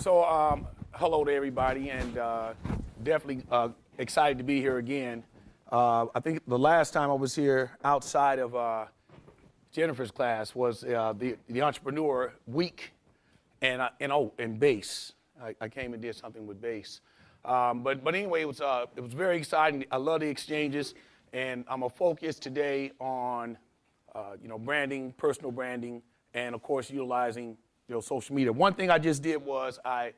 Hello to everybody, and definitely excited to be here again. I think the last time I was here outside of Jennifer's class was the Entrepreneur Week, and bass. I came and did something with bass. But anyway, it was very exciting. I love the exchanges, and I'm gonna focus today on branding, personal branding, and of course utilizing social media. One thing I just did was I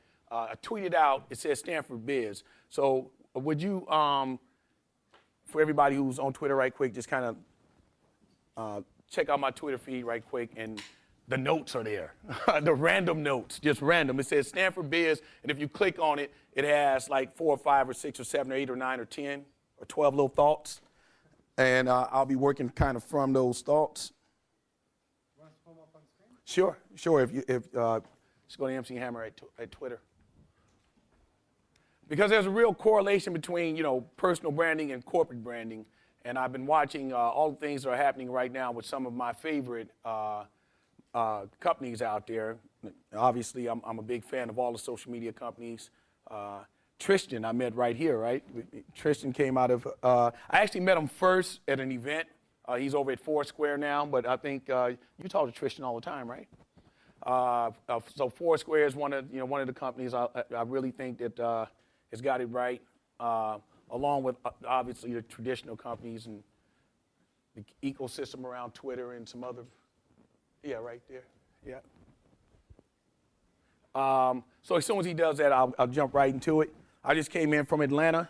tweeted out, it says Stanford Biz. So would you, for everybody who's on Twitter right quick, just kind of check out my Twitter feed right quick, and the notes are there. The random notes, just random. It says Stanford Biz, and if you click on it, it has like 4 or 5 or 6 or 7 or 8 or 9 or 10 or 12 little thoughts. And I'll be working kind of from those thoughts. You want us to pull them up on screen? Sure. Just go to MC Hammer at Twitter. Because there's a real correlation between, personal branding and corporate branding. And I've been watching all the things that are happening right now with some of my favorite companies out there. Obviously, I'm a big fan of all the social media companies. Tristan, I met right here, right? Tristan came out of, I actually met him first at an event. He's over at Foursquare now, but I think you talk to Tristan all the time, right? So Foursquare is one of the companies I really think that has got it right, along with obviously the traditional companies and the ecosystem around Twitter and some other, yeah, right there, yeah. So as soon as he does that, I'll jump right into it. I just came in from Atlanta.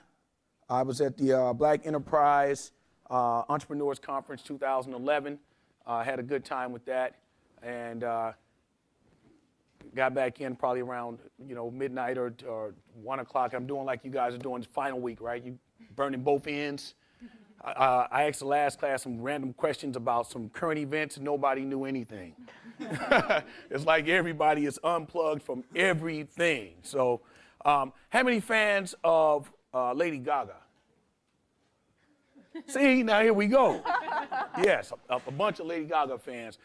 I was at the Black Enterprise Entrepreneurs Conference 2011. Had a good time with that, and got back in probably around midnight or 1 o'clock. I'm doing like you guys are doing final week, right? You burning both ends. I asked the last class some random questions about some current events, and nobody knew anything. It's like everybody is unplugged from everything. So, how many fans of Lady Gaga? See, now here we go. Yes, a bunch of Lady Gaga fans.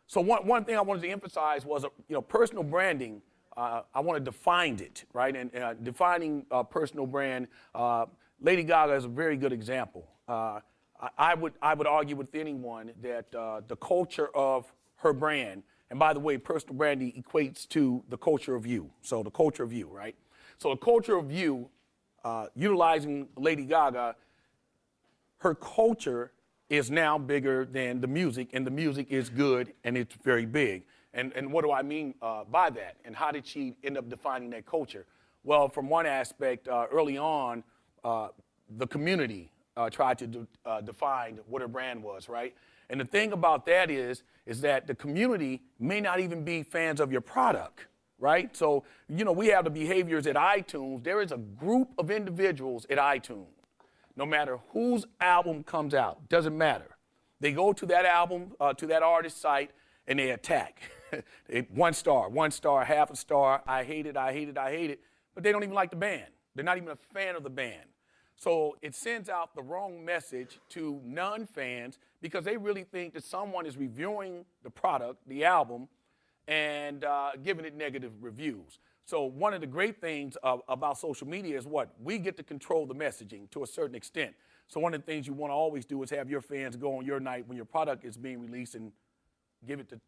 So one thing I wanted to emphasize was, personal branding. I want to define it, right? And defining personal brand. Lady Gaga is a very good example. I would argue with anyone that the culture of her brand, and by the way, personal branding equates to the culture of you. So the culture of you, right? So the culture of you, utilizing Lady Gaga, her culture is now bigger than the music, and the music is good, and it's very big. And what do I mean by that? And how did she end up defining that culture? Well, from one aspect, early on, the community tried to define what her brand was, right? And the thing about that is that the community may not even be fans of your product, right? So, we have the behaviors at iTunes. There is a group of individuals at iTunes. No matter whose album comes out, doesn't matter. They go to that album, to that artist's site, and they attack. 1 star, 1 star, half a star, I hate it, but they don't even like the band. They're not even a fan of the band. So it sends out the wrong message to non-fans because they really think that someone is reviewing the product, the album, and giving it negative reviews. So one of the great things about social media is what? We get to control the messaging to a certain extent. So one of the things you want to always do is have your fans go on your night when your product is being released and give it to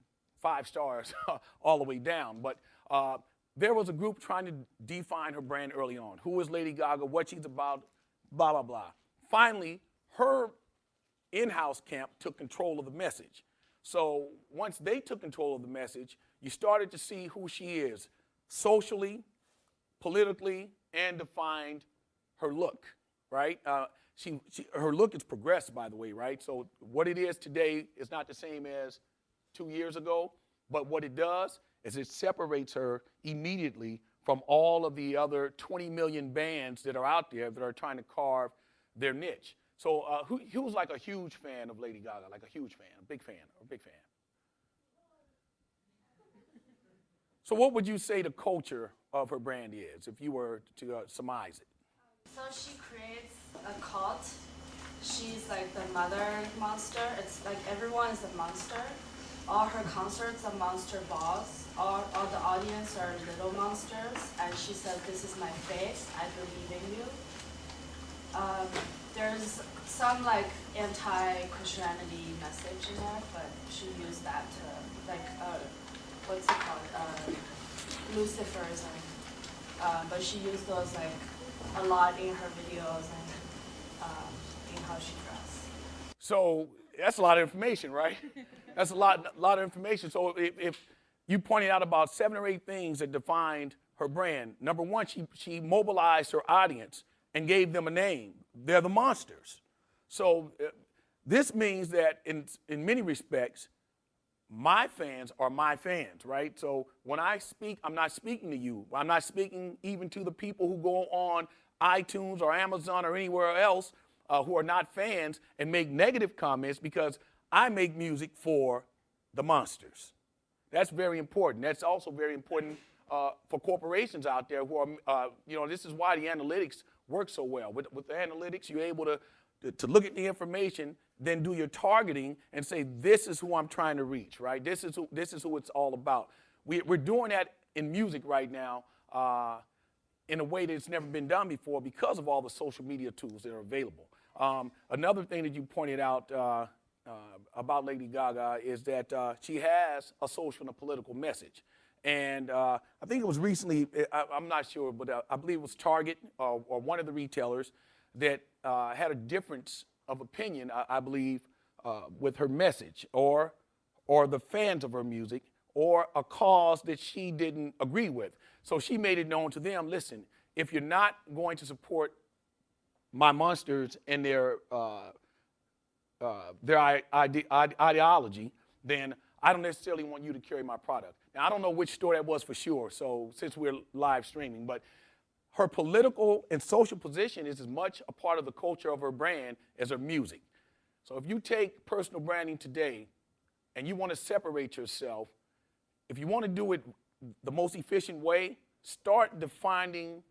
5 stars all the way down. But there was a group trying to define her brand early on. Who is Lady Gaga, what she's about, blah, blah, blah. Finally, her in-house camp took control of the message. So once they took control of the message, you started to see who she is socially, politically, and defined her look, right? Her look is progressed, by the way, right? So what it is today is not the same as 2 years ago, but what it does is it separates her immediately from all of the other 20 million bands that are out there that are trying to carve their niche. So who's like a huge fan of Lady Gaga, like a huge fan, a big fan. So what would you say the culture of her brand is, if you were to surmise it? So she creates a cult. She's like the mother monster. It's like everyone is a monster. All her concerts are monster balls. all the audience are little monsters, and she said, "This is my faith. I believe in you." There's some like anti-Christianity message in there, but she used that to like what's it called, Luciferism. But she used those like a lot in her videos and in how she dressed. So that's a lot of information, right? That's a lot of information. So if you pointed out about 7 or 8 things that defined her brand. Number one, she mobilized her audience and gave them a name. They're the monsters. So this means that in many respects, my fans are my fans, right? So when I speak, I'm not speaking to you. I'm not speaking even to the people who go on iTunes or Amazon or anywhere else who are not fans and make negative comments, because I make music for the monsters. That's very important. That's also very important for corporations out there who are, this is why the analytics work so well. With the analytics, you're able to look at the information, then do your targeting and say, this is who I'm trying to reach, right? This is who it's all about. We're doing that in music right now in a way that's never been done before because of all the social media tools that are available. Another thing that you pointed out about Lady Gaga is that she has a social and a political message. And I think it was recently, I'm not sure, but I believe it was Target or one of the retailers that had a difference of opinion, I believe, with her message or the fans of her music or a cause that she didn't agree with. So she made it known to them, listen, if you're not going to support my monsters and their ideology, then I don't necessarily want you to carry my product. Now, I don't know which store that was for sure, so since we're live streaming, but her political and social position is as much a part of the culture of her brand as her music. So if you take personal branding today and you want to separate yourself, if you want to do it the most efficient way, start defining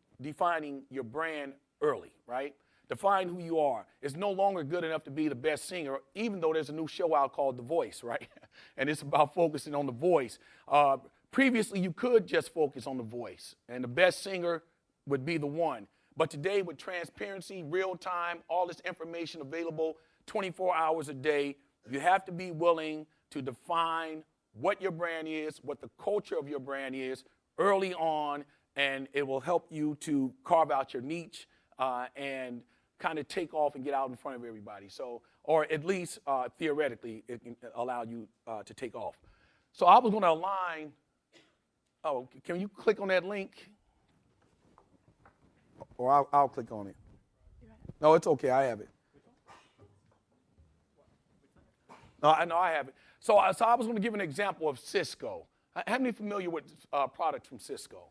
your brand early, right? Define who you are. It's no longer good enough to be the best singer, even though there's a new show out called The Voice, right? And it's about focusing on the voice. Previously, you could just focus on the voice, and the best singer would be the one. But today, with transparency, real time, all this information available 24 hours a day, you have to be willing to define what your brand is, what the culture of your brand is early on, and it will help you to carve out your niche and kind of take off and get out in front of everybody. So, or at least theoretically, it can allow you to take off. So I was going to align. Oh, can you click on that link? Or I'll click on it. No, it's okay. I have it. No, I have it. So I was going to give an example of Cisco. How many familiar with products from Cisco?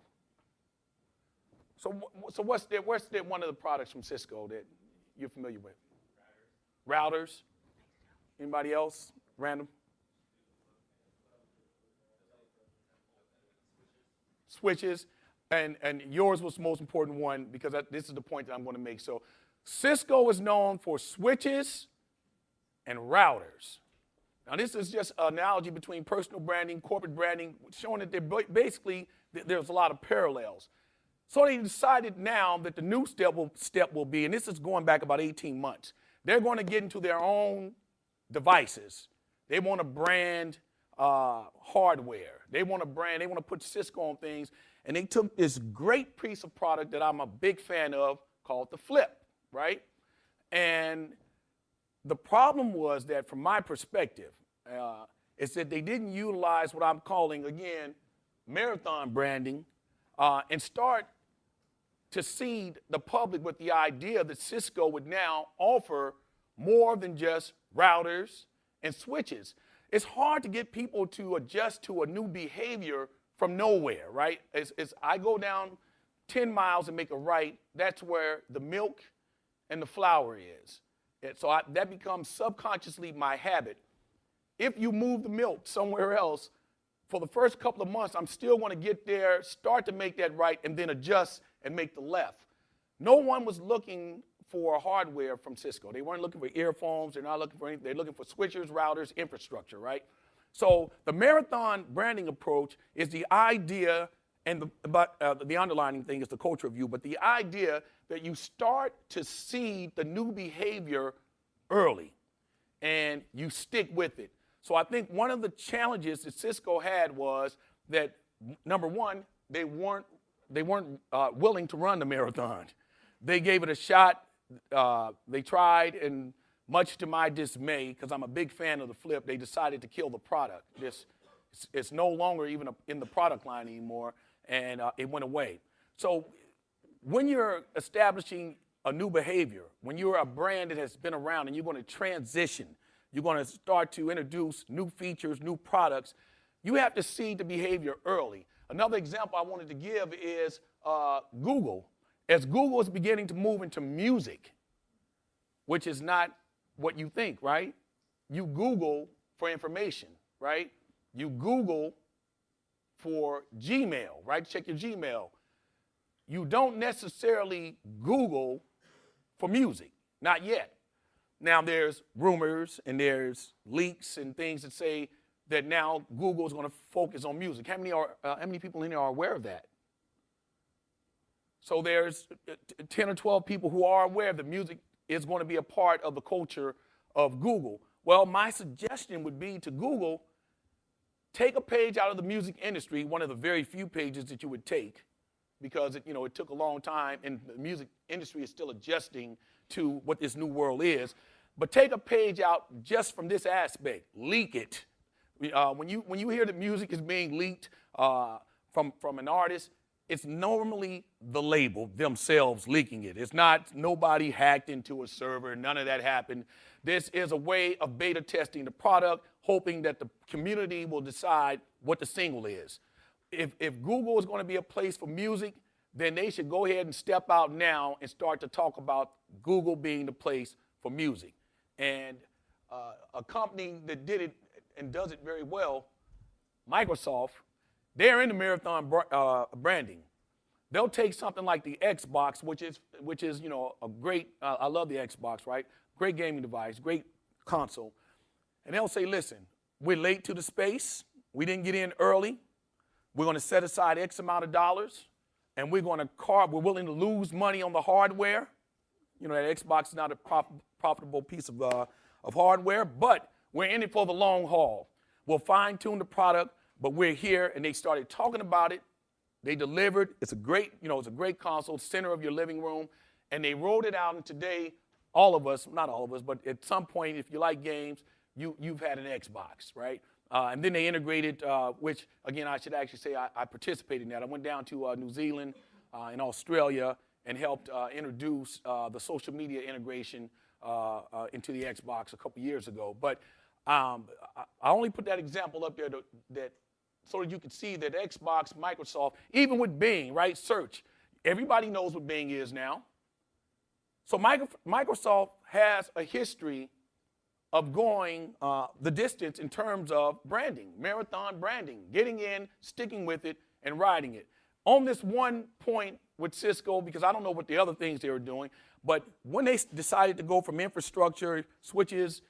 So what's one of the products from Cisco that you're familiar with? Routers. Anybody else? Random? Switches. And yours was the most important one because this is the point that I'm going to make. So Cisco is known for switches and routers. Now, this is just an analogy between personal branding, corporate branding, showing that there's a lot of parallels. So they decided now that the new step will be, and this is going back about 18 months, they're going to get into their own devices. They want to brand hardware. They want to put Cisco on things, and they took this great piece of product that I'm a big fan of called the Flip, right? And the problem was that, from my perspective, is that they didn't utilize what I'm calling, again, marathon branding and start to seed the public with the idea that Cisco would now offer more than just routers and switches. It's hard to get people to adjust to a new behavior from nowhere, right? I go down 10 miles and make a right. That's where the milk and the flour is. So that becomes subconsciously my habit. If you move the milk somewhere else, for the first couple of months, I'm still going to get there, start to make that right, and then adjust and make the left. No one was looking for hardware from Cisco. They weren't looking for earphones. They're not looking for anything. They're looking for switchers, routers, infrastructure, right? So the marathon branding approach is the idea, and the underlining thing is the culture view, but the idea that you start to see the new behavior early and you stick with it. So I think one of the challenges that Cisco had was that, number one, they weren't willing to run the marathon. They gave it a shot. They tried, and much to my dismay, because I'm a big fan of the Flip, they decided to kill the product. It's no longer even in the product line anymore, and it went away. So when you're establishing a new behavior, when you're a brand that has been around and you're going to transition, you're going to start to introduce new features, new products, you have to see the behavior early. Another example I wanted to give is Google. As Google is beginning to move into music, which is not what you think, right? You Google for information, right? You Google for Gmail, right? Check your Gmail. You don't necessarily Google for music, not yet. Now there's rumors and there's leaks and things that say that now Google is going to focus on music. How many people in here are aware of that? So there's 10 or 12 people who are aware that music is going to be a part of the culture of Google. Well, my suggestion would be to Google, take a page out of the music industry, one of the very few pages that you would take, because it took a long time and the music industry is still adjusting to what this new world is. But take a page out just from this aspect, leak it. When you hear that music is being leaked from an artist, it's normally the label themselves leaking it. It's not nobody hacked into a server, none of that happened. This is a way of beta testing the product, hoping that the community will decide what the single is. If Google is going to be a place for music, then they should go ahead and step out now and start to talk about Google being the place for music. And a company that did it and does it very well, Microsoft, they're in the marathon branding. They'll take something like the Xbox, which is a great, I love the Xbox, right? Great gaming device, great console. And they'll say, listen, we're late to the space. We didn't get in early. We're going to set aside X amount of dollars, and we're willing to lose money on the hardware. That Xbox is not a profitable piece of hardware, but we're in it for the long haul. We'll fine-tune the product, but we're here, and they started talking about it. They delivered. It's a great console, center of your living room, and they rolled it out. And today, all of us, not all of us, but at some point, if you like games, you've had an Xbox, right? And then they integrated, which again, I should actually say I participated in that. I went down to New Zealand and Australia and helped introduce the social media integration into the Xbox a couple years ago. But I only put that example up there so that you can see that Xbox, Microsoft, even with Bing, right? Search. Everybody knows what Bing is now. So Microsoft has a history of going the distance in terms of branding, marathon branding, getting in, sticking with it, and riding it. On this one point with Cisco, because I don't know what the other things they were doing, but when they decided to go from infrastructure, switches,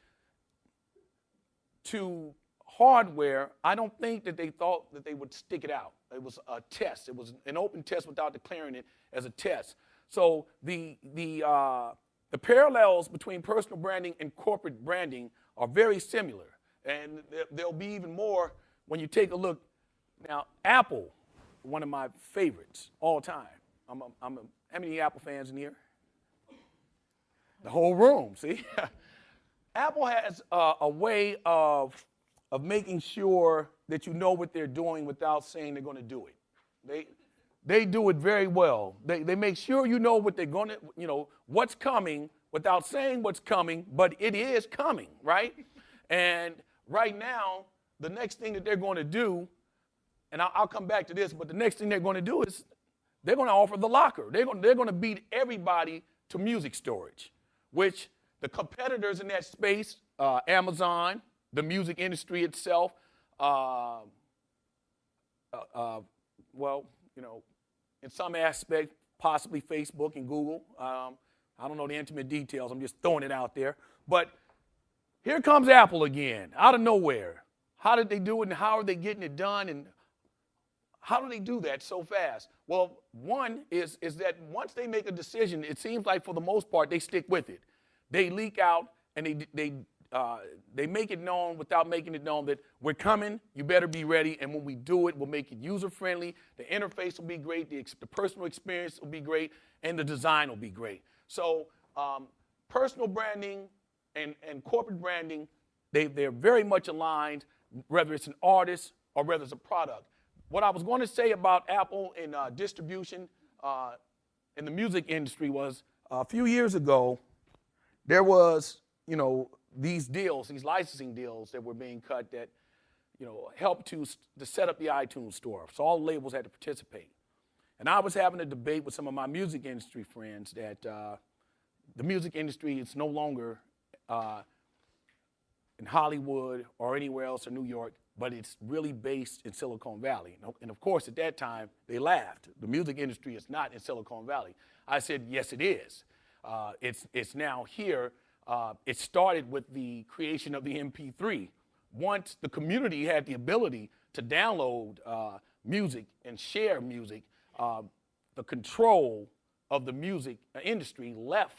to hardware, I don't think that they thought that they would stick it out. It was a test. It was an open test without declaring it as a test. So the parallels between personal branding and corporate branding are very similar. And there'll be even more when you take a look. Now, Apple, one of my favorites all time. How many Apple fans in here? The whole room, see? Apple has a way of making sure that you know what they're doing without saying they're going to do it. They do it very well. They make sure you know what they're going to, what's coming without saying what's coming, but it is coming, right? And right now, the next thing that they're going to do, and I'll come back to this, but the next thing they're going to do is they're going to offer the locker. They're going to beat everybody to music storage, which the competitors in that space, Amazon, the music industry itself, in some aspect, possibly Facebook and Google. I don't know the intimate details. I'm just throwing it out there. But here comes Apple again, out of nowhere. how did they do it and how are they getting it done and how do they do that so fast? Well, one is that once they make a decision, it seems like for the most part they stick with it. They leak out and they make it known without making it known that we're coming, you better be ready, and when we do it, we'll make it user-friendly, the interface will be great, the personal experience will be great, and the design will be great. So personal branding and corporate branding, they're very much aligned, whether it's an artist or whether it's a product. What I was going to say about Apple and distribution in the music industry was a few years ago, there was, these deals, these licensing deals that were being cut that, helped to set up the iTunes store. So all the labels had to participate. And I was having a debate with some of my music industry friends that the music industry is no longer in Hollywood or anywhere else in New York, but it's really based in Silicon Valley. And of course, at that time, they laughed. The music industry is not in Silicon Valley. I said, yes, it is. It's now here. It started with the creation of the MP3. Once the community had the ability to download music and share music, the control of the music industry left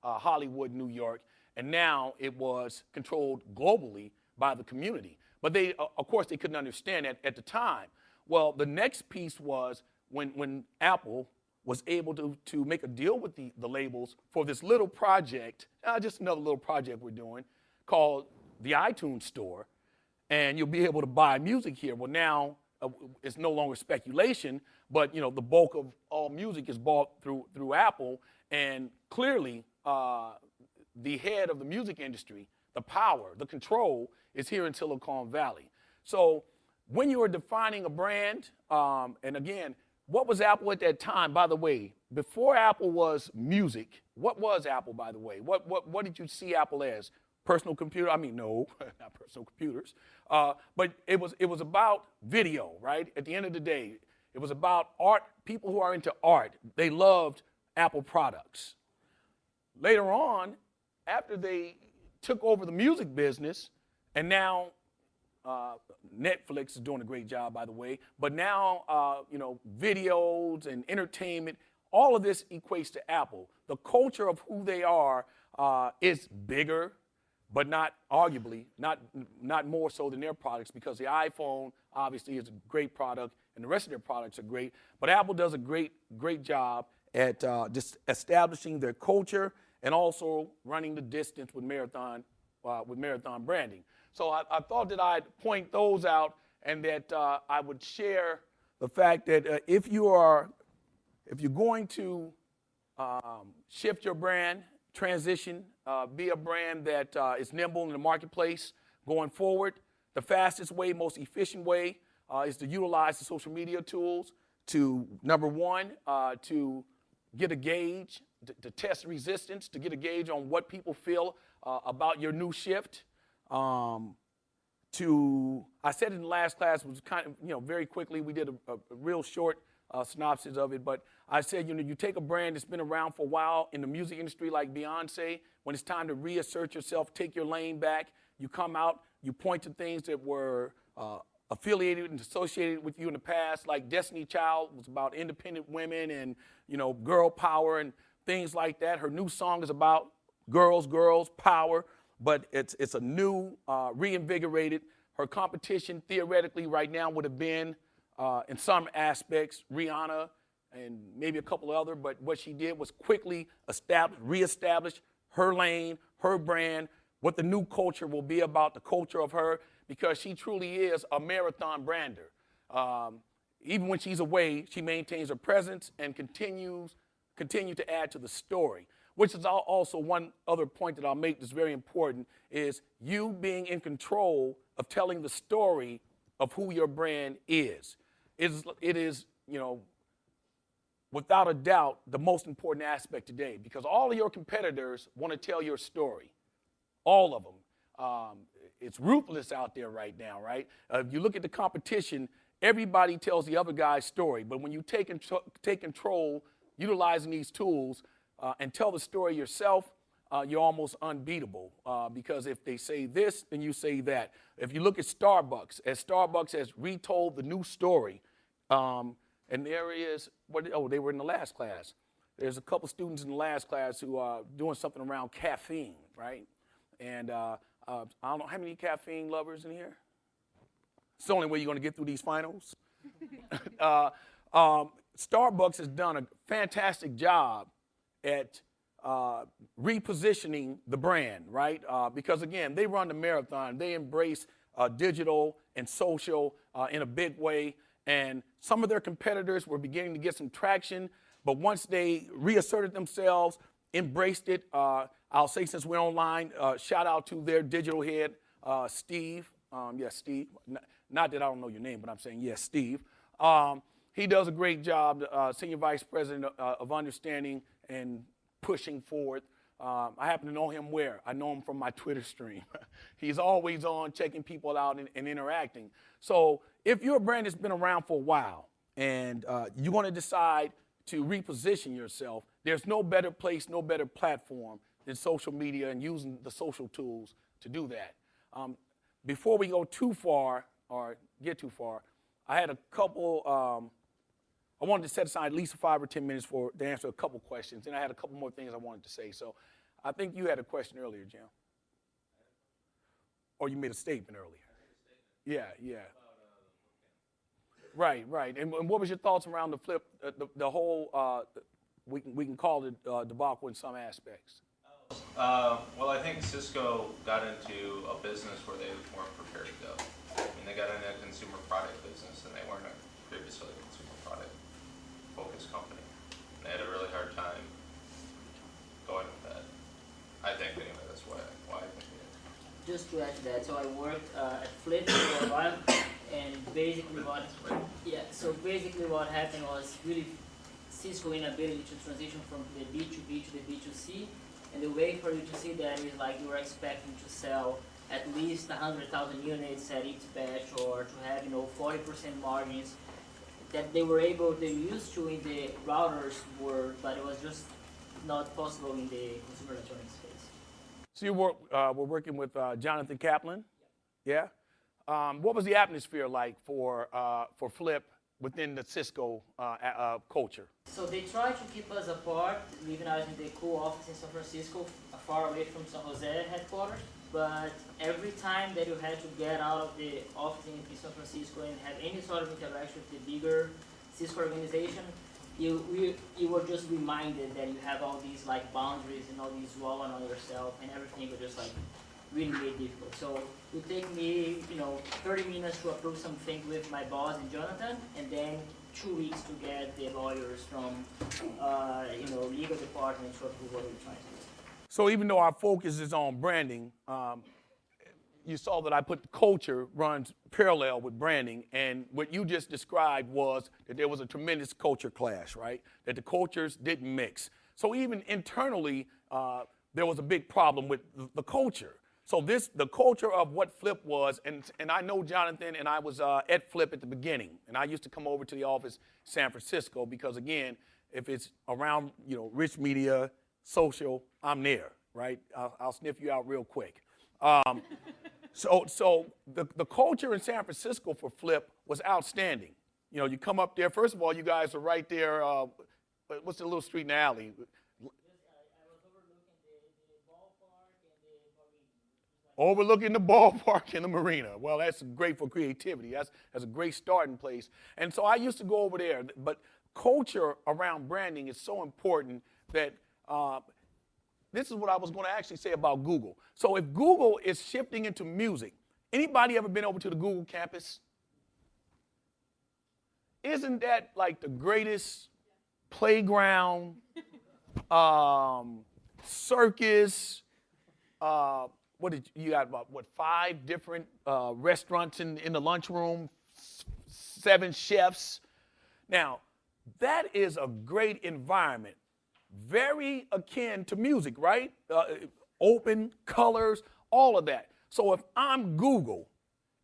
Hollywood, New York, and now it was controlled globally by the community. But they, of course, they couldn't understand that at the time. Well, the next piece was when Apple was able to make a deal with the labels for this little project, just another little project we're doing, called the iTunes Store, and you'll be able to buy music here. Well, now it's no longer speculation, but the bulk of all music is bought through Apple, and clearly the head of the music industry, the power, the control, is here in Silicon Valley. So when you are defining a brand, and again, what was Apple at that time? By the way, before Apple was music, what was Apple, by the way? What did you see Apple as? Personal computer? I mean, no, not personal computers. But it was about video, right? At the end of the day, it was about art. People who are into art, they loved Apple products. Later on, after they took over the music business, and now Netflix is doing a great job, by the way, but now, videos and entertainment, all of this equates to Apple. The culture of who they are is bigger, but not arguably, not more so than their products, because the iPhone obviously is a great product and the rest of their products are great, but Apple does a great job at just establishing their culture and also running the distance with Marathon branding. So I thought that I'd point those out and that I would share the fact that if you're going to shift your brand, transition, be a brand that is nimble in the marketplace going forward, the fastest way, most efficient way is to utilize the social media tools to, number one, to get a gauge, to test resistance, to get a gauge on what people feel about your new shift. I said in the last class, was kind of, very quickly, we did a real short synopsis of it, but I said, you take a brand that's been around for a while in the music industry like Beyonce, when it's time to reassert yourself, take your lane back, you come out, you point to things that were affiliated and associated with you in the past, like Destiny Child was about independent women and, girl power and things like that. Her new song is about girls, power, but it's a new, reinvigorated. Her competition theoretically right now would have been, in some aspects, Rihanna and maybe a couple other, but what she did was quickly reestablish her lane, her brand, what the new culture will be about, the culture of her, because she truly is a marathon brander. Even when she's away, she maintains her presence and continue to add to the story, which is also one other point that I'll make that's very important, is you being in control of telling the story of who your brand is. It is, without a doubt, the most important aspect today, because all of your competitors want to tell your story, all of them. It's ruthless out there right now, right? If you look at the competition, everybody tells the other guy's story, but when you take control, utilizing these tools and tell the story yourself, you're almost unbeatable because if they say this, then you say that. If you look at Starbucks, as Starbucks has retold the new story, and there is, they were in the last class. There's a couple students in the last class who are doing something around caffeine, right? And I don't know, how many caffeine lovers in here? It's the only way you're going to get through these finals. Starbucks has done a fantastic job at repositioning the brand, right? Because again, they run the marathon. They embrace digital and social in a big way. And some of their competitors were beginning to get some traction. But once they reasserted themselves, embraced it, I'll say since we're online, shout out to their digital head, Steve. Yes, Steve. Not that I don't know your name, but I'm saying yes, Steve. He does a great job, Senior Vice President of Understanding and pushing forward. I happen to know him where? I know him from my Twitter stream. He's always on checking people out and interacting. So if you're a brand that's been around for a while and you want to decide to reposition yourself, there's no better place, no better platform than social media and using the social tools to do that. Before we go too far or get too far, I had a couple, I wanted to set aside at least 5 or 10 minutes to answer a couple questions, and I had a couple more things I wanted to say. So I think you had a question earlier, Jim. Or you made a statement earlier. Yeah. Right. And what was your thoughts around the flip, the whole, we can call it debacle in some aspects? Well, I think Cisco got into a business where they weren't prepared to go. I mean, they got into a consumer product business, and they weren't previously a consumer product focused company. They had a really hard time going with that. I think anyway, that's why I think it is. Just to add to that, so I worked at Flip for a while, and basically what happened was really Cisco inability to transition from the B2B to the B2C, and the way for you to see that is like you were expecting to sell at least 100,000 units at each batch, or to have 40% margins that they used to in the routers were, but it was just not possible in the consumer electronics space. So you were working with Jonathan Kaplan, yeah? What was the atmosphere like for Flip within the Cisco culture? So they tried to keep us apart, leaving us in the cool office in San Francisco, far away from San Jose headquarters. But every time that you had to get out of the office in San Francisco and have any sort of interaction with the bigger Cisco organization, you were just reminded that you have all these like boundaries and all these walls on yourself, and everything was just like really made difficult. So it would take me 30 minutes to approve something with my boss and Jonathan, and then 2 weeks to get the lawyers from legal department to approve what we're trying to do. So even though our focus is on branding, you saw that I put culture runs parallel with branding, and what you just described was that there was a tremendous culture clash, right? That the cultures didn't mix. So even internally, there was a big problem with the culture. So the culture of what Flip was, and I know Jonathan, and I was at Flip at the beginning, and I used to come over to the office in San Francisco because again, if it's around rich media, social, I'm there, right? I'll sniff you out real quick. So the culture in San Francisco for Flip was outstanding. You come up there, first of all, you guys are right there, what's the little street in the alley? I was overlooking the ballpark and the marina. Overlooking the ballpark and the marina. Well, that's great for creativity. That's a great starting place. And so I used to go over there, but culture around branding is so important that this is what I was going to actually say about Google. So if Google is shifting into music, anybody ever been over to the Google campus? Isn't that like the greatest playground, circus? You got about 5 different restaurants in the lunchroom, 7 chefs. Now, that is a great environment. Very akin to music, right? Open, colors, all of that. So if I'm Google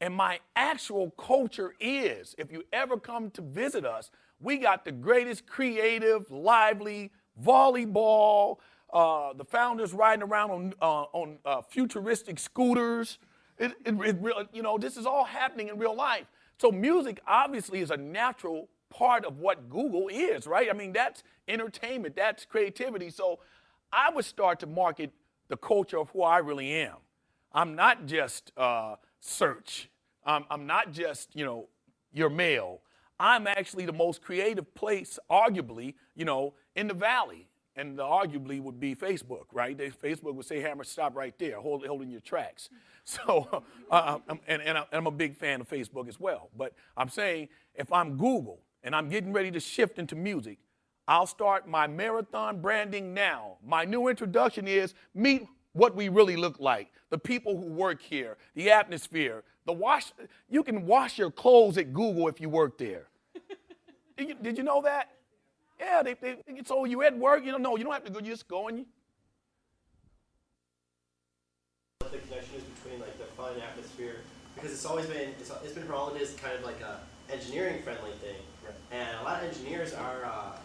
and my actual culture is, if you ever come to visit us, we got the greatest creative, lively volleyball, the founders riding around on futuristic scooters. This is all happening in real life. So music obviously is a natural part of what Google is, right? I mean, that's entertainment, that's creativity. So I would start to market the culture of who I really am. I'm not just search. I'm not just, your mail. I'm actually the most creative place, arguably, in the valley. And the arguably would be Facebook, right? Facebook would say, Hammer, stop right there, holding your tracks. So, I'm a big fan of Facebook as well. But I'm saying if I'm Google and I'm getting ready to shift into music, I'll start my marathon branding now. My new introduction is meet what we really look like, the people who work here, the atmosphere, you can wash your clothes at Google if you work there. Did you know that? Yeah, so you at work, no, you don't have to go, you just go and What the connection is between like the fun atmosphere, because it's been for all it is kind of like a engineering friendly thing, and a lot of engineers are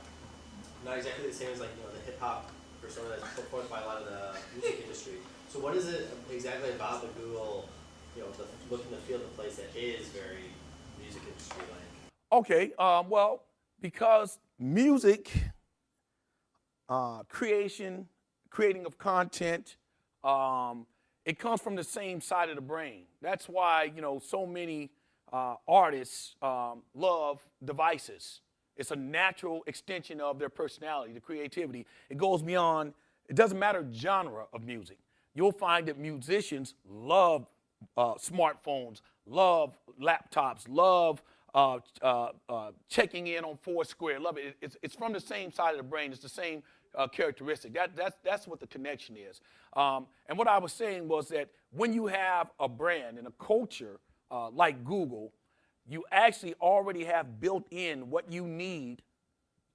not exactly the same as like the hip hop persona that's put forth by a lot of the music industry. So what is it exactly about the Google, the look and the feel of the place that is very music industry like? Okay, well, because music, creating of content, it comes from the same side of the brain. That's why, so many artists love devices. It's a natural extension of their personality, the creativity. It goes beyond, it doesn't matter genre of music. You'll find that musicians love smartphones, love laptops, love checking in on Foursquare, love it. It's from the same side of the brain. It's the same characteristic. That's what the connection is. And what I was saying was that when you have a brand and a culture like Google, you actually already have built in what you need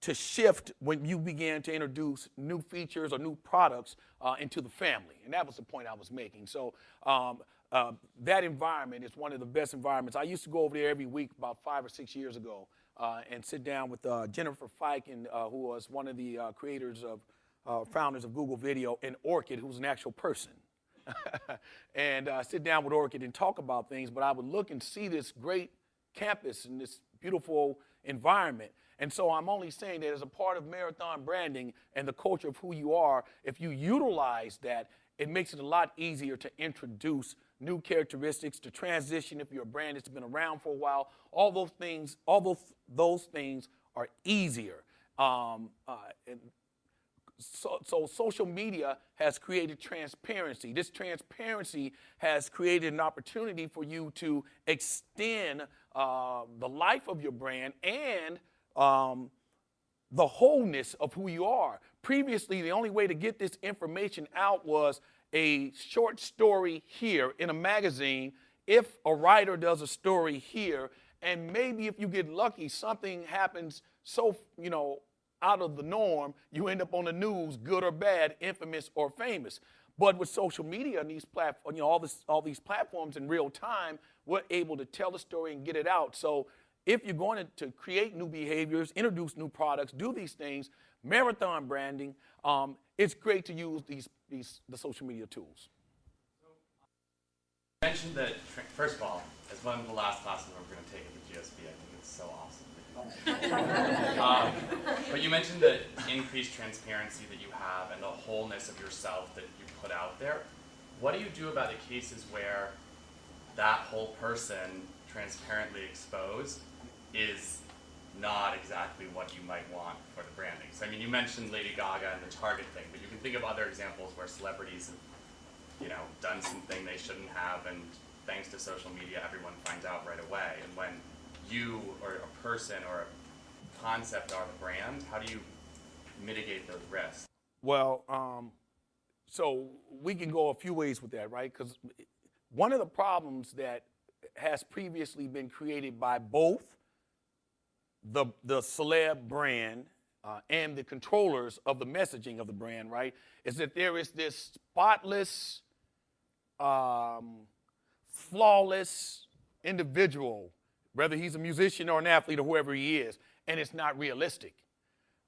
to shift when you begin to introduce new features or new products into the family. And that was the point I was making. So that environment is one of the best environments. I used to go over there every week about 5 or 6 years ago and sit down with Jennifer Feiken, who was one of the founders of Google Video, and Orchid, who's an actual person. And sit down with Orchid and talk about things, but I would look and see this great campus and this beautiful environment. And so I'm only saying that as a part of marathon branding and the culture of who you are, if you utilize that, it makes it a lot easier to introduce new characteristics, to transition if you're a brand that's been around for a while. All those things are easier. So social media has created transparency. This transparency has created an opportunity for you to extend the life of your brand and the wholeness of who you are. Previously, the only way to get this information out was a short story here in a magazine, if a writer does a story here, and maybe if you get lucky, something happens so, out of the norm, you end up on the news, good or bad, infamous or famous. But with social media and these platforms, all these platforms in real time, we're able to tell the story and get it out. So if you're going to create new behaviors, introduce new products, do these things, marathon branding, it's great to use the social media tools. You mentioned that, first of all, as one of the last classes we're going to take at the GSB, I think it's so awesome. But you mentioned the increased transparency that you have and the wholeness of yourself that you put out there. What do you do about the cases where that whole person, transparently exposed, is not exactly what you might want for the branding? So, you mentioned Lady Gaga and the Target thing, but you can think of other examples where celebrities have, done something they shouldn't have, and thanks to social media, everyone finds out right away. And when you or a person or a concept are the brand, how do you mitigate those risks? Well, so we can go a few ways with that, right? Because one of the problems that has previously been created by both the celeb brand and the controllers of the messaging of the brand, right, is that there is this spotless, flawless individual, whether he's a musician or an athlete or whoever he is, and it's not realistic.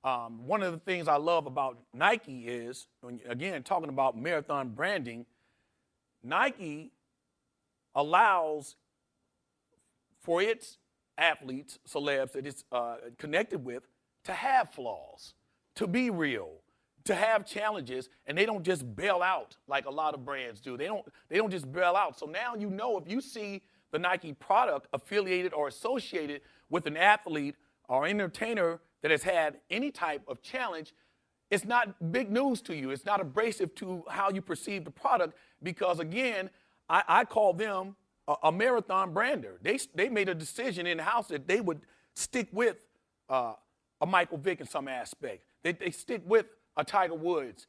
One of the things I love about Nike is, again, talking about marathon branding, Nike allows for its athletes, celebs that it's connected with, to have flaws, to be real, to have challenges, and they don't just bail out like a lot of brands do. They don't just bail out. So now you know if you see the Nike product affiliated or associated with an athlete or entertainer that has had any type of challenge, it's not big news to you. It's not abrasive to how you perceive the product because, again, I call them a marathon brander. They made a decision in-house that they would stick with a Michael Vick in some aspect. They stick with a Tiger Woods,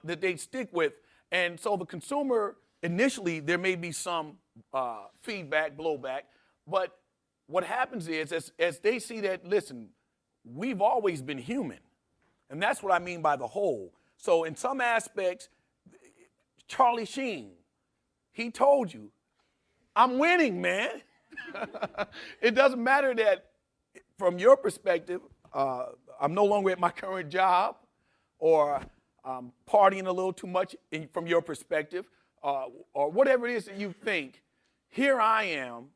that they stick with. And so the consumer, initially, there may be some feedback, blowback, but what happens is as they see that, listen, we've always been human. And that's what I mean by the whole. So in some aspects, Charlie Sheen, he told you, I'm winning, man. It doesn't matter that from your perspective, I'm no longer at my current job or I'm partying a little too much from your perspective or whatever it is that you think. Here I am,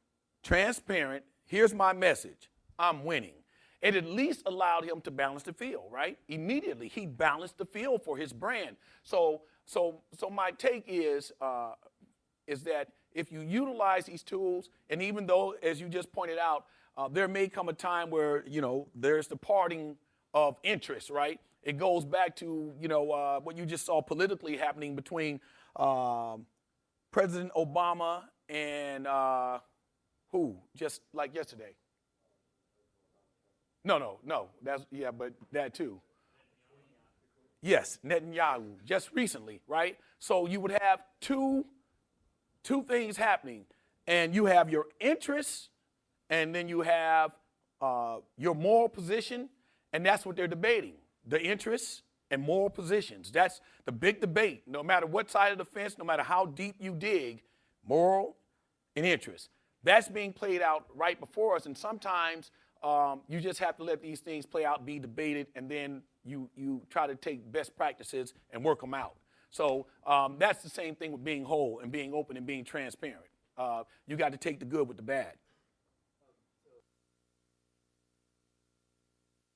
transparent. Here's my message. I'm winning. It at least allowed him to balance the field, right? Immediately, he balanced the field for his brand. So my take is that if you utilize these tools, and even though, as you just pointed out, there may come a time where, there's the parting of interest, right? It goes back to, what you just saw politically happening between President Obama and who? Just like yesterday. No. But that too. Yes, Netanyahu, just recently, right? So you would have two things happening, and you have your interests, and then you have your moral position, and that's what they're debating, the interests and moral positions. That's the big debate. No matter what side of the fence, no matter how deep you dig, moral and interest. That's being played out right before us, and sometimes you just have to let these things play out, be debated, and then you try to take best practices and work them out. So that's the same thing with being whole and being open and being transparent. You got to take the good with the bad.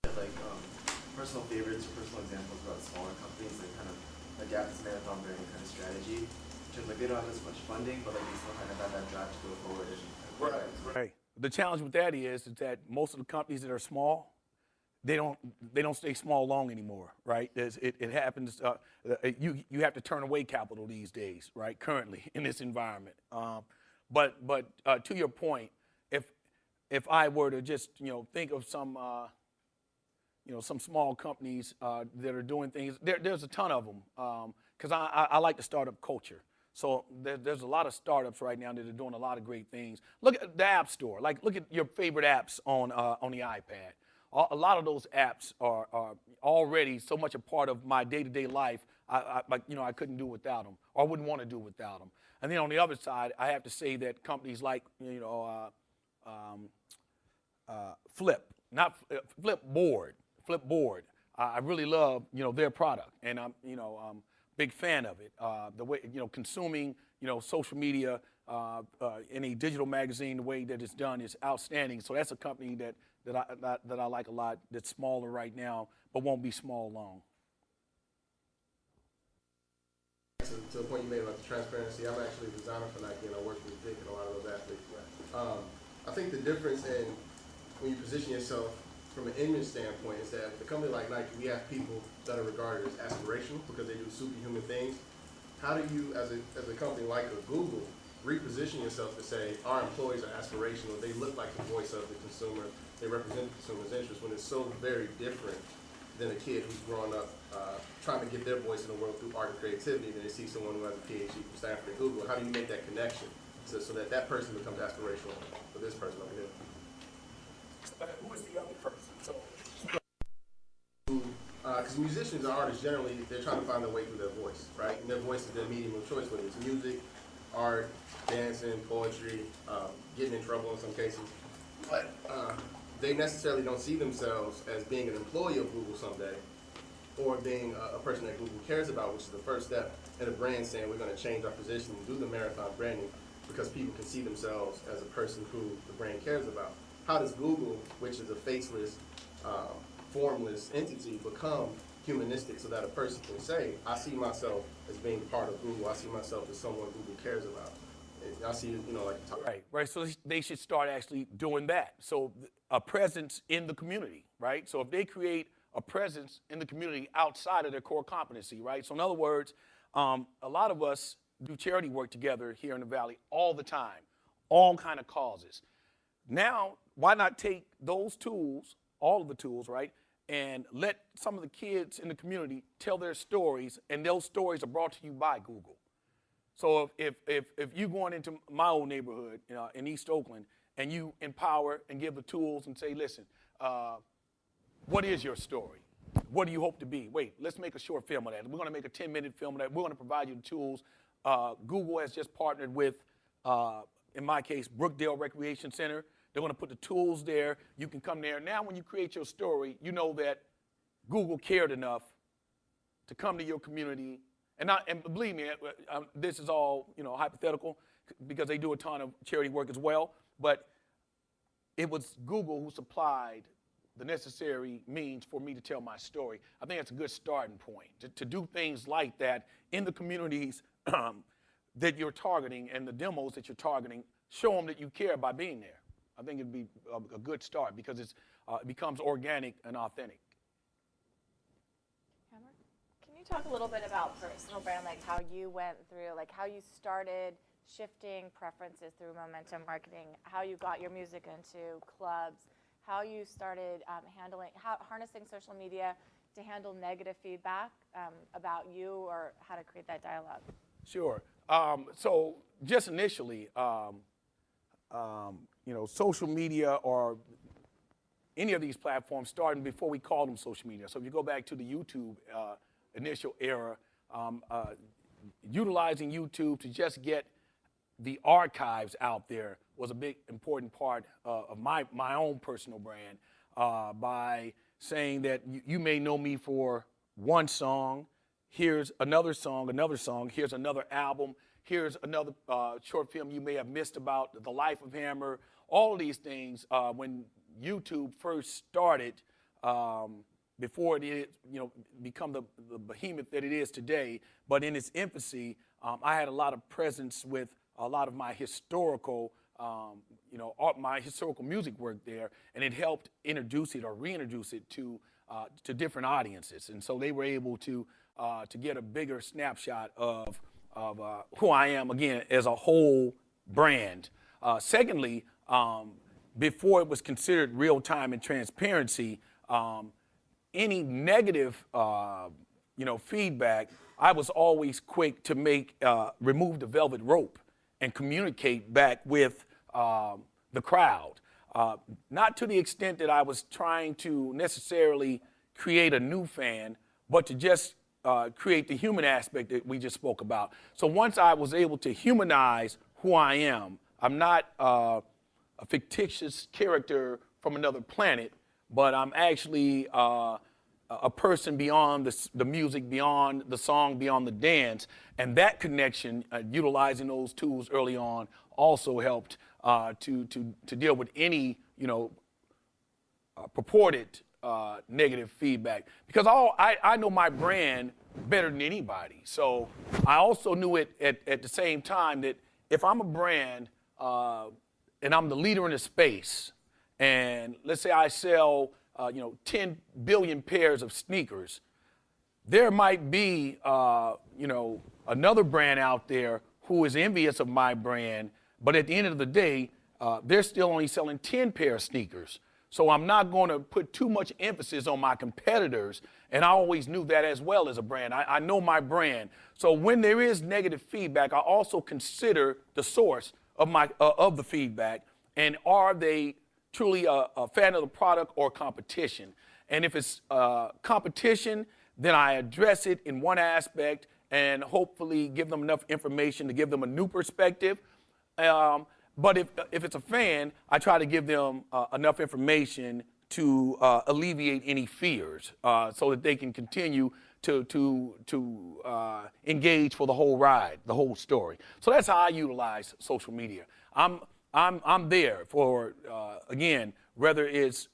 Like personal favorites or personal examples about smaller companies that kind of adapt this marathon branding kind of strategy. Because like they don't have as much funding, but like they still kind of have that drive to go forward and Right. The challenge with that is that most of the companies that are small, they don't stay small long anymore, right? It happens. You have to turn away capital these days, right? Currently in this environment. But to your point, if I were to just think of some some small companies that are doing things, there's a ton of them because I like the startup culture. So there's a lot of startups right now that are doing a lot of great things. Look at the App Store. Look at your favorite apps on the iPad. A lot of those apps are already so much a part of my day-to-day life. I couldn't do without them, or I wouldn't want to do without them. And then on the other side, I have to say that companies like Flipboard. I really love their product, and I'm big fan of it. The way consuming social media in a digital magazine, the way that it's done is outstanding. So that's a company that I like a lot. That's smaller right now, but won't be small long. To the point you made about the transparency, I'm actually a designer for Nike, and I work with Vic and a lot of those athletes. I think the difference in when you position yourself from an image standpoint is that with a company like Nike, we have people that are regarded as aspirational because they do superhuman things. How do you, as a company like Google, reposition yourself to say our employees are aspirational, they look like the voice of the consumer, they represent the consumer's interest, when it's so very different than a kid who's growing up trying to get their voice in the world through art and creativity, than they see someone who has a PhD from Stanford and Google? How do you make that connection so that person becomes aspirational for this person over here? Who is the other person? Because musicians and artists generally, they're trying to find their way through their voice, right? And their voice is their medium of choice, whether it's music, art, dancing, poetry, getting in trouble in some cases. But they necessarily don't see themselves as being an employee of Google someday, or being a person that Google cares about, which is the first step in a brand saying we're going to change our position and do the marathon branding because people can see themselves as a person who the brand cares about. How does Google, which is a faceless, formless entity, become humanistic so that a person can say, I see myself as being part of Google, I see myself as someone Google cares about. I see, Right. So they should start actually doing that. So a presence in the community, right? So if they create a presence in the community outside of their core competency, right? So in other words, a lot of us do charity work together here in the Valley all the time, all kind of causes. Now, why not take those tools, all of the tools, right, and let some of the kids in the community tell their stories, and those stories are brought to you by Google. So if you going into my old neighborhood in East Oakland, and you empower and give the tools and say, listen, what is your story? What do you hope to be? Wait, let's make a short film of that. We're going to make a 10-minute film of that. We're going to provide you the tools. Google has just partnered with, in my case, Brookdale Recreation Center. They're going to put the tools there. You can come there. Now, when you create your story, you know that Google cared enough to come to your community. And believe me, this is all hypothetical because they do a ton of charity work as well. But it was Google who supplied the necessary means for me to tell my story. I think that's a good starting point to do things like that in the communities that you're targeting and the demos that you're targeting. Show them that you care by being there. I think it'd be a good start because it becomes organic and authentic. Can you talk a little bit about personal brand, like how you went through, like how you started shifting preferences through momentum marketing, how you got your music into clubs, how you started harnessing social media to handle negative feedback about you, or how to create that dialogue? Sure. So just initially, social media or any of these platforms starting before we called them social media. So if you go back to the YouTube initial era, utilizing YouTube to just get the archives out there was a big important part of my own personal brand by saying that you may know me for one song, here's another song, here's another album, here's another short film you may have missed about the life of Hammer. All of these things, when YouTube first started, before it is, become the behemoth that it is today, but in its infancy, I had a lot of presence with a lot of my historical, my historical music work there, and it helped introduce it or reintroduce it to different audiences, and so they were able to get a bigger snapshot of who I am again as a whole brand. Secondly, before it was considered real time and transparency, any negative, feedback, I was always quick to remove the velvet rope and communicate back with the crowd. Not to the extent that I was trying to necessarily create a new fan, but to just create the human aspect that we just spoke about. So once I was able to humanize who I am, I'm not a fictitious character from another planet, but I'm actually a person beyond the music, beyond the song, beyond the dance. And that connection, utilizing those tools early on, also helped to deal with any purported negative feedback. Because I know my brand better than anybody. So I also knew it at the same time that if I'm a brand and I'm the leader in the space, and let's say I sell 10 billion pairs of sneakers, there might be another brand out there who is envious of my brand, but at the end of the day, they're still only selling 10 pair of sneakers. So I'm not going to put too much emphasis on my competitors, and I always knew that as well as a brand. I know my brand. So when there is negative feedback, I also consider the source of the feedback, and are they truly a fan of the product or competition? And if it's competition, then I address it in one aspect and hopefully give them enough information to give them a new perspective. But if it's a fan, I try to give them enough information to alleviate any fears, so that they can continue to engage for the whole ride, the whole story. So that's how I utilize social media. I'm there for again, whether it's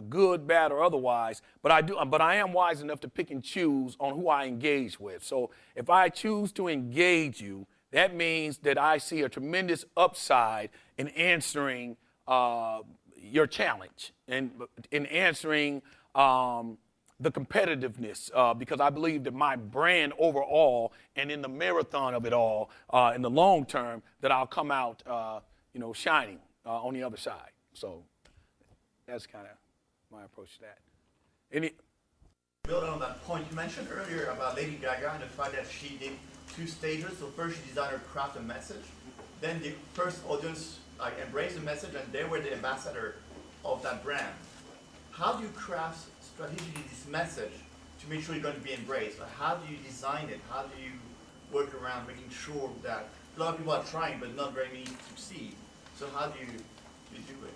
good, bad, or otherwise. But I am wise enough to pick and choose on who I engage with. So if I choose to engage you, that means that I see a tremendous upside in answering your challenge and in answering the competitiveness, because I believe that my brand overall and in the marathon of it all, in the long term, that I'll come out, shining on the other side. So that's kind of my approach to that. Build on that point, you mentioned earlier about Lady Gaga and the fact that she did 2 stages. So first she designed her craft and message, then the first audience embraced the message and they were the ambassador of that brand. How do you craft strategically this message to make sure it's going to be embraced? How do you design it? How do you work around making sure that a lot of people are trying but not very many succeed? So how do you do it?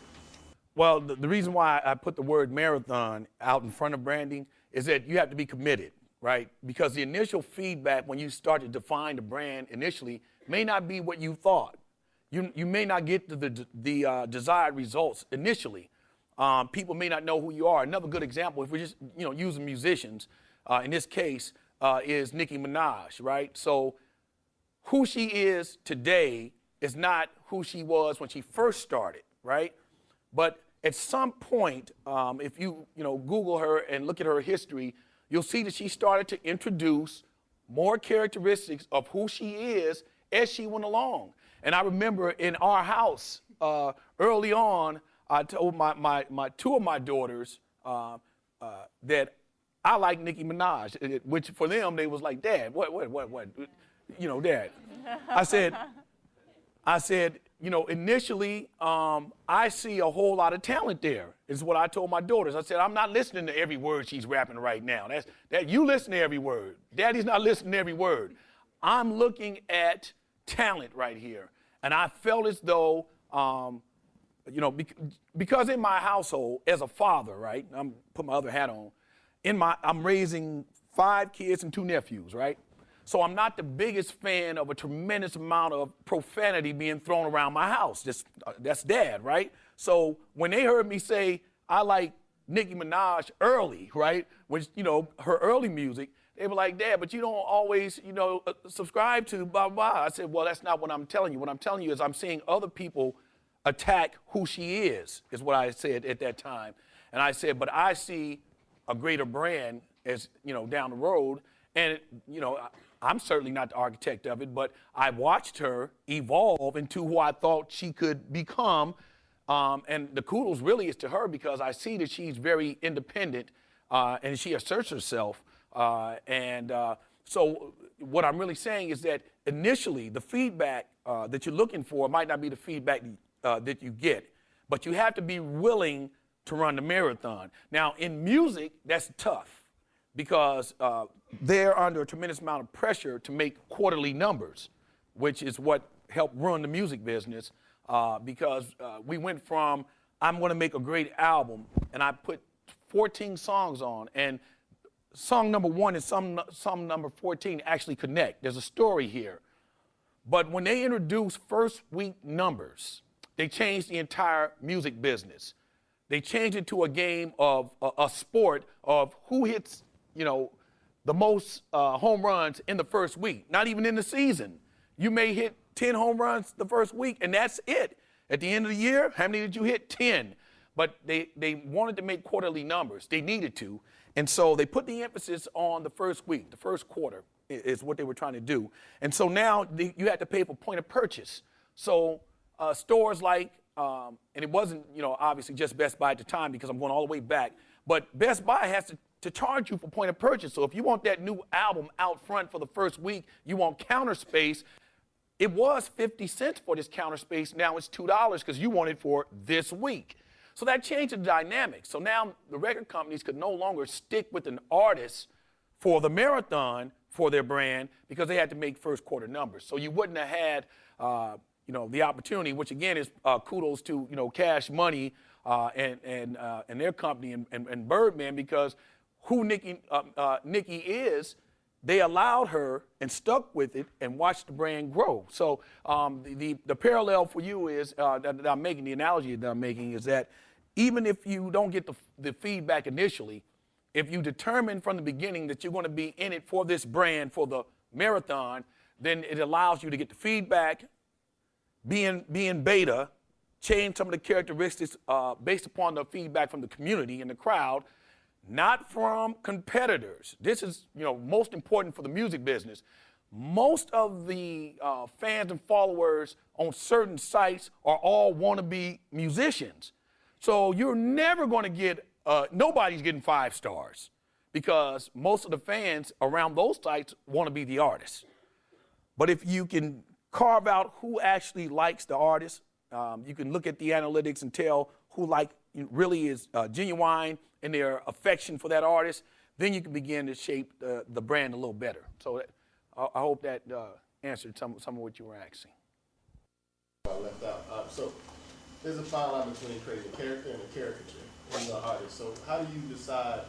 Well, the reason why I put the word marathon out in front of branding is that you have to be committed, right? Because the initial feedback when you start to define the brand initially may not be what you thought. You may not get to the desired results initially. People may not know who you are. Another good example, if we're just using musicians, in this case, is Nicki Minaj, right? So who she is today is not who she was when she first started, right? But at some point, if you Google her and look at her history, you'll see that she started to introduce more characteristics of who she is as she went along. And I remember in our house early on, I told my 2 of my daughters that I like Nicki Minaj, which for them they was like, Dad, what, Dad. I said, initially, I see a whole lot of talent there, is what I told my daughters. I said, I'm not listening to every word she's rapping right now. You listen to every word. Daddy's not listening to every word. I'm looking at talent right here. And I felt as though, because in my household, as a father, right, I'm put my other hat on, I'm raising 5 kids and 2 nephews, right? So I'm not the biggest fan of a tremendous amount of profanity being thrown around my house. That's Dad, right? So when they heard me say, I like Nicki Minaj early, right, which, her early music, they were like, Dad, but you don't always, subscribe to blah, blah. I said, well, that's not what I'm telling you. What I'm telling you is I'm seeing other people attack who she is what I said at that time. And I said, but I see a greater brand as, down the road. And, I'm certainly not the architect of it, but I watched her evolve into who I thought she could become. And the kudos really is to her because I see that she's very independent and she asserts herself. So what I'm really saying is that initially the feedback that you're looking for might not be the feedback that you get, but you have to be willing to run the marathon. Now, in music, that's tough because they're under a tremendous amount of pressure to make quarterly numbers, which is what helped run the music business because we went from, I'm going to make a great album, and I put 14 songs on, and song number 1 and song number 14 actually connect. There's a story here. But when they introduced first week numbers, they changed the entire music business. They changed it to a game of a sport of who hits, the most home runs in the first week, not even in the season. You may hit 10 home runs the first week, and that's it. At the end of the year, how many did you hit? 10. But they wanted to make quarterly numbers. They needed to. And so they put the emphasis on the first week, the first quarter is what they were trying to do. And so now you had to pay for point of purchase. So stores like, and it wasn't, obviously just Best Buy at the time because I'm going all the way back, but Best Buy has to charge you for point of purchase. So if you want that new album out front for the first week, you want counter space. It was 50 cents for this counter space. Now it's $2 because you want it for this week. So that changed the dynamic. So now the record companies could no longer stick with an artist for the marathon for their brand because they had to make first quarter numbers. So you wouldn't have had, the opportunity, which again is kudos to Cash Money and their company and Birdman, because who Nicki is, they allowed her and stuck with it and watched the brand grow. So the parallel for you is that I'm making, the analogy that I'm making is that even if you don't get the feedback initially, if you determine from the beginning that you're going to be in it for this brand, for the marathon, then it allows you to get the feedback, being beta, change some of the characteristics based upon the feedback from the community and the crowd, not from competitors. This is, most important for the music business. Most of the fans and followers on certain sites are all wannabe musicians. So you're never going to get, nobody's getting 5 stars because most of the fans around those sites want to be the artist. But if you can carve out who actually likes the artist, you can look at the analytics and tell who really is genuine in their affection for that artist, then you can begin to shape the brand a little better. So I hope that answered some of what you were asking. I left out. So there's a fine line between creating a character and a caricature in the artist. So how do you decide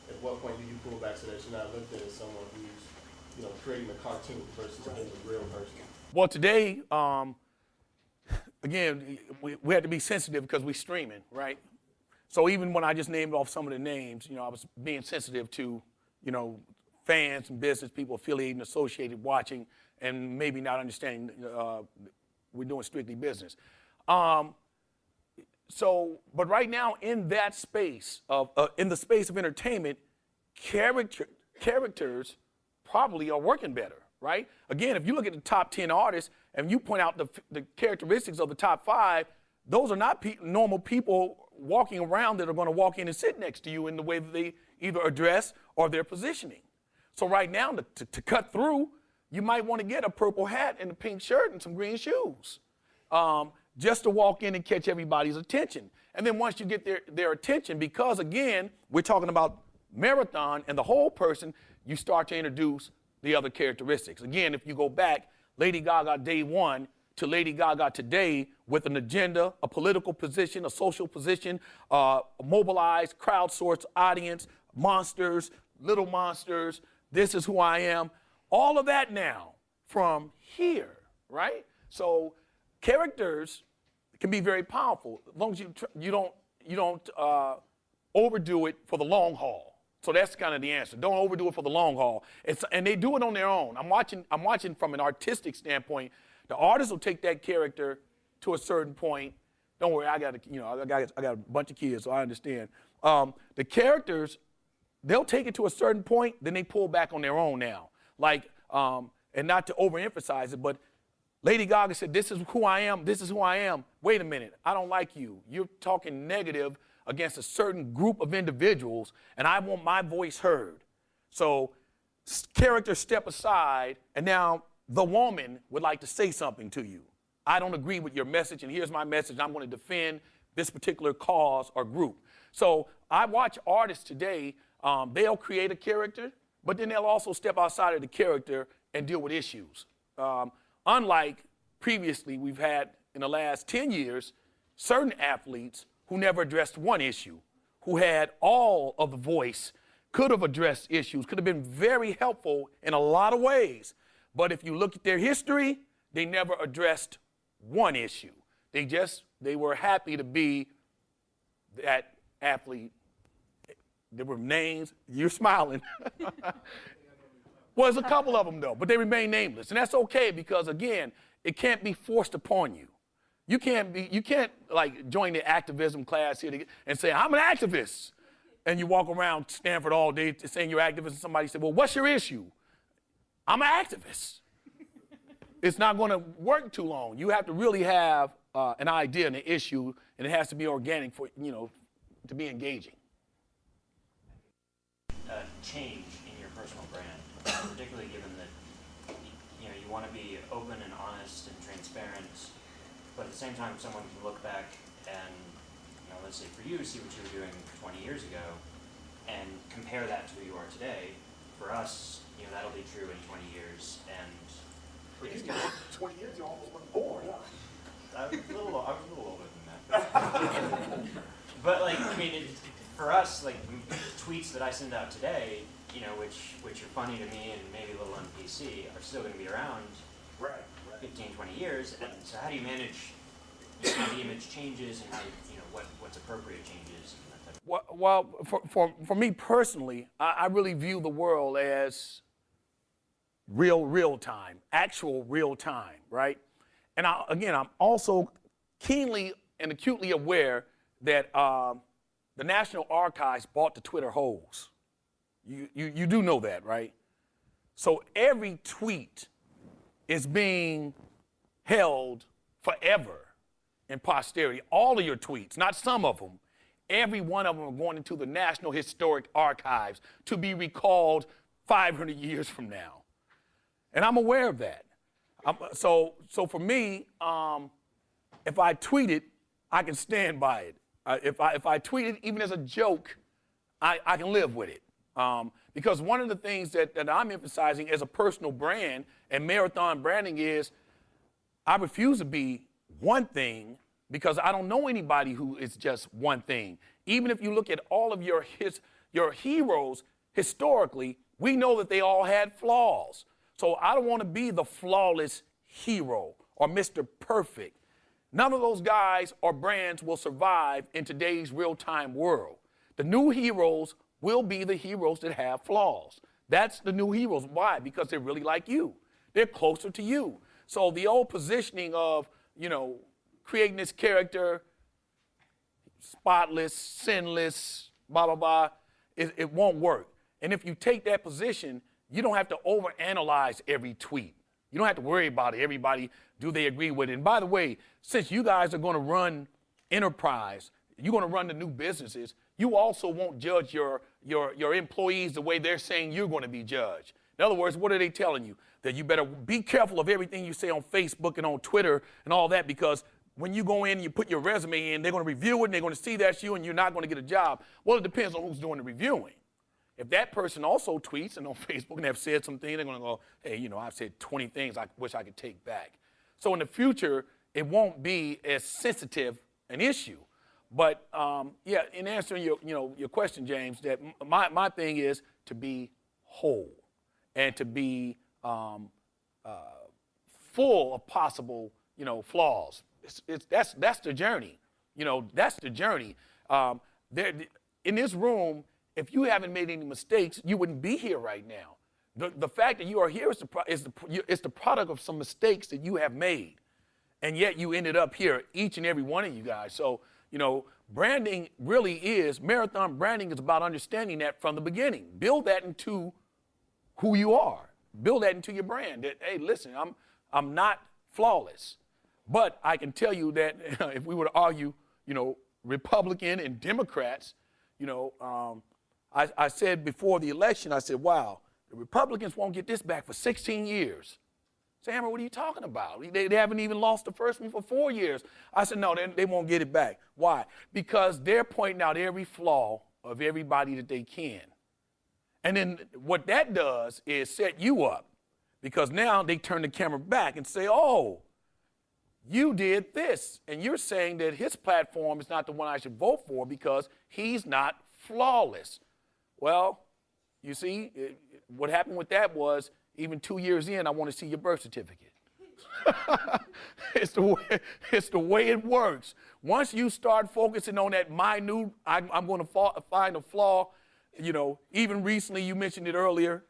at what point do you pull back so that you're not looked at as someone who's creating a cartoon versus being a real person? Well, today, again, we had to be sensitive because we're streaming, right? So even when I just named off some of the names, I was being sensitive to, fans and business people affiliated and associated watching and maybe not understanding we're doing strictly business. But right now in that space in the space of entertainment, characters probably are working better, right? Again, if you look at the top 10 artists and you point out the characteristics of the top 5, those are not normal people walking around that are going to walk in and sit next to you in the way that they either address or their positioning. So right now, to cut through, you might want to get a purple hat and a pink shirt and some green shoes, just to walk in and catch everybody's attention. And then once you get their attention, because again, we're talking about marathon and the whole person, you start to introduce the other characteristics. Again, if you go back, Lady Gaga day 1 to Lady Gaga today with an agenda, a political position, a social position, a mobilized, crowdsourced audience, monsters, little monsters, this is who I am. All of that now from here, right? So characters can be very powerful as long as you don't overdo it for the long haul. So that's kind of the answer. Don't overdo it for the long haul. And they do it on their own. I'm watching from an artistic standpoint. The artist will take that character to a certain point. Don't worry, I got a bunch of kids, so I understand. The characters, they'll take it to a certain point, then they pull back on their own now. And not to overemphasize it, but Lady Gaga said, this is who I am, this is who I am. Wait a minute, I don't like you. You're talking negative against a certain group of individuals, and I want my voice heard. So characters step aside, and now the woman would like to say something to you. I don't agree with your message, and here's my message. I'm going to defend this particular cause or group. So I watch artists today, they'll create a character, but then they'll also step outside of the character and deal with issues. Unlike previously, we've had in the last 10 years, certain athletes who never addressed one issue, who had all of the voice, could have addressed issues, could have been very helpful in a lot of ways. But if you look at their history, they never addressed one issue. They were happy to be that athlete. There were names, you're smiling. Well, there's a couple of them though, but they remain nameless. And that's okay because again, it can't be forced upon you. You can't like join the activism class here and say, I'm an activist. And you walk around Stanford all day saying you're activist and somebody said, well, what's your issue? I'm an activist. It's not going to work too long. You have to really have an idea and an issue, and it has to be organic for, to be engaging. Change in your personal brand, particularly given that you want to be open and honest and transparent, but at the same time someone can look back and let's say for you, see what you were doing 20 years ago and compare that to who you are today. For us, that'll be true in 20 years, and But you 20 years, you almost weren't born, huh? I was a little older than that. But like, I mean, for us, like tweets that I send out today, you know, which are funny to me and maybe a little on PC, are still going to be around 15, 20 years. And so how do you manage how the image changes and how, you know, what's appropriate changes and that type of Well, for me personally, I really view the world as real time, actual real time, right? And I'm also keenly and acutely aware that the National Archives bought the Twitter holes. You do know that, right? So every tweet is being held forever in posterity. All of your tweets, not some of them, every one of them are going into the National Historic Archives to be recalled 500 years from now. And I'm aware of that. So for me, if I tweet it, I can stand by it. If I tweet it, even as a joke, I can live with it. Because one of the things that I'm emphasizing as a personal brand and Marathon branding is I refuse to be one thing because I don't know anybody who is just one thing. Even if you look at all of your heroes historically, we know that they all had flaws. So I don't want to be the flawless hero or Mr. Perfect. None of those guys or brands will survive in today's real-time world. The new heroes will be the heroes that have flaws. That's the new heroes. Why? Because they're really like you. They're closer to you. So the old positioning of, you know, creating this character, spotless, sinless, blah, blah, blah, it won't work. And if you take that position, you don't have to overanalyze every tweet. You don't have to worry about it. Everybody, do they agree with it? And by the way, since you guys are going to run enterprise, you're going to run the new businesses, you also won't judge your employees the way they're saying you're going to be judged. In other words, what are they telling you? That you better be careful of everything you say on Facebook and on Twitter and all that, because when you go in and you put your resume in, they're going to review it and they're going to see that's you and you're not going to get a job. Well, it depends on who's doing the reviewing. If that person also tweets and on Facebook and have said something, they're going to go, hey, you know, I've said 20 things I wish I could take back. So in the future, it won't be as sensitive an issue. But yeah, in answering your question, James, that my thing is to be whole and to be full of possible, flaws. That's the journey. That's the journey. In this room, if you haven't made any mistakes, you wouldn't be here right now. The fact that you are here is the product of some mistakes that you have made, and yet you ended up here, each and every one of you guys. So, branding really is, Marathon branding is about understanding that from the beginning. Build that into who you are. Build that into your brand. That, hey, listen, I'm not flawless, but I can tell you that if we were to argue, Republican and Democrats, I said before the election, I said, wow, the Republicans won't get this back for 16 years. Sammer, what are you talking about? They haven't even lost the first one for 4 years. I said, no, they won't get it back. Why? Because they're pointing out every flaw of everybody that they can. And then what that does is set you up, because now they turn the camera back and say, oh, you did this. And you're saying that his platform is not the one I should vote for because he's not flawless. Well, you see, what happened with that was, even 2 years in, I want to see your birth certificate. It's the way it works. Once you start focusing on that minute, I'm going to find a flaw. Even recently, you mentioned it earlier,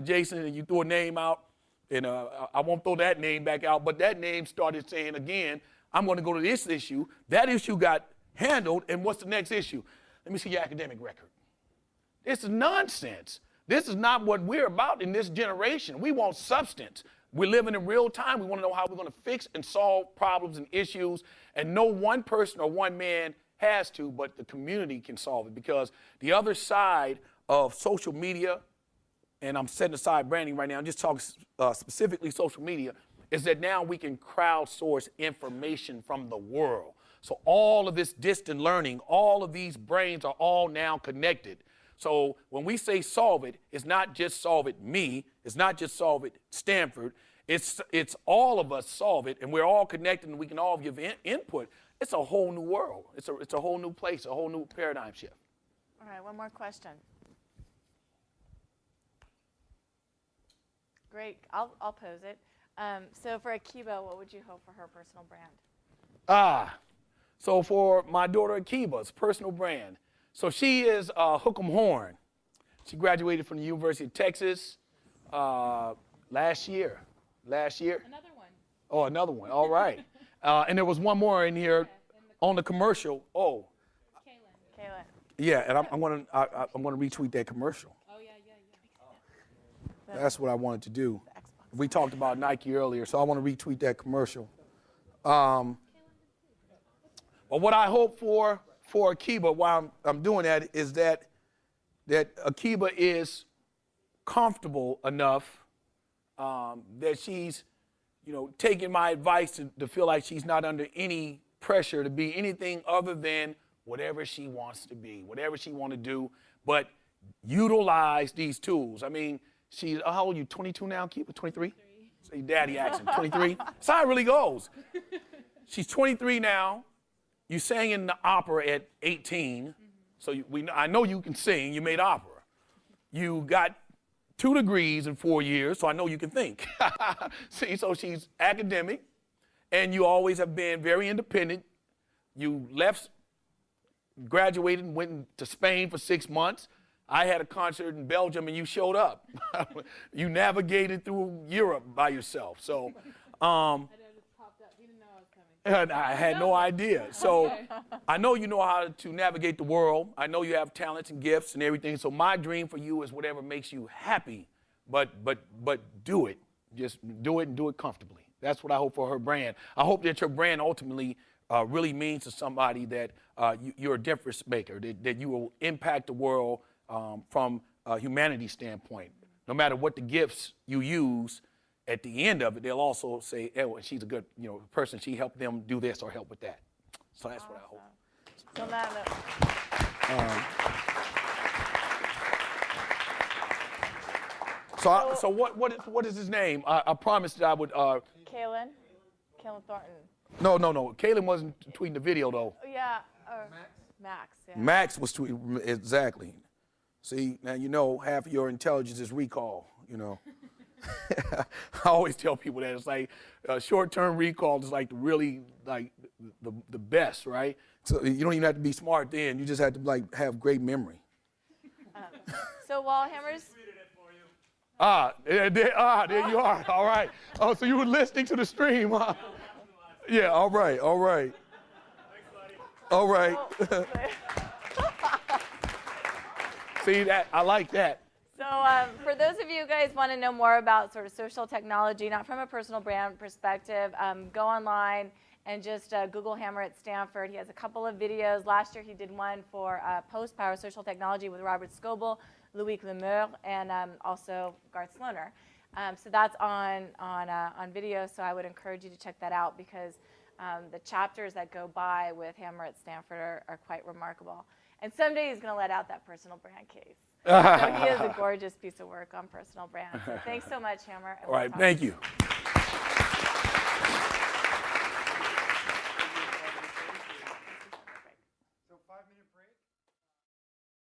Jason, and you threw a name out, and I won't throw that name back out, but that name started saying again, I'm going to go to this issue. That issue got handled, and what's the next issue? Let me see your academic record. This is nonsense. This is not what we're about in this generation. We want substance. We're living in real time. We want to know how we're going to fix and solve problems and issues. And no one person or one man has to, but the community can solve it. Because the other side of social media, and I'm setting aside branding right now, I'm just talking specifically social media, is that now we can crowdsource information from the world. So all of this distant learning, all of these brains are all now connected. So when we say solve it, it's not just solve it me, it's not just solve it Stanford, it's all of us solve it, and we're all connected, and we can all give input. It's a whole new world. It's a whole new place, a whole new paradigm shift. All right, one more question. Great, I'll pose it. So for Akiba, what would you hope for her personal brand? So for my daughter Akiba's personal brand, so she is Hook 'em Horn. She graduated from the University of Texas last year. Another one. Oh, another one. All right. And there was one more in here on the commercial. Oh, Kaylin. yeah. And I'm gonna retweet that commercial. Oh, yeah. That's what I wanted to do. We talked about Nike earlier, so I want to retweet that commercial. But what I hope for Akiba while I'm doing that is that Akiba is comfortable enough that she's, taking my advice to feel like she's not under any pressure to be anything other than whatever she wants to be, whatever she want to do, but utilize these tools. I mean, she's, how old are you, 22 now, Akiba, 23? Say daddy action, 23? That's how it really goes. She's 23 now. You sang in the opera at 18, so I know you can sing. You made opera. You got 2 degrees in 4 years, so I know you can think. See, so she's academic, and you always have been very independent. You graduated and went to Spain for 6 months. I had a concert in Belgium, and you showed up. You navigated through Europe by yourself. So and I had no idea. So I know you know how to navigate the world. I know you have talents and gifts and everything. So my dream for you is whatever makes you happy, but do it. Just do it and do it comfortably. That's what I hope for her brand. I hope that your brand ultimately really means to somebody that you're a difference maker, that you will impact the world from a humanity standpoint. No matter what the gifts you use, at the end of it, they'll also say, "Oh, she's a good, person. She helped them do this or help with that." So that's what I hope. So what is his name? I promised that I would. Kaylin Thornton. No. Kaylin wasn't tweeting the video though. Yeah. Max. Yeah. Max was tweeting exactly. See, now half of your intelligence is recall. I always tell people that it's like short-term recall is like really like the best, right? So you don't even have to be smart then. You just have to have great memory. So Wallhammers. There you are. All right. Oh, so you were listening to the stream, huh? Yeah. All right. Thanks, buddy. All right. See that? I like that. So for those of you guys want to know more about sort of social technology, not from a personal brand perspective, go online and just Google Hammer at Stanford. He has a couple of videos. Last year he did one for post-power social technology with Robert Scoble, Loïc Lemur, and also Garth Sloner. So that's on video, so I would encourage you to check that out because the chapters that go by with Hammer at Stanford are quite remarkable. And someday he's going to let out that personal brand case. So he is a gorgeous piece of work on personal brand. So thanks so much, Hammer. All right, thank you.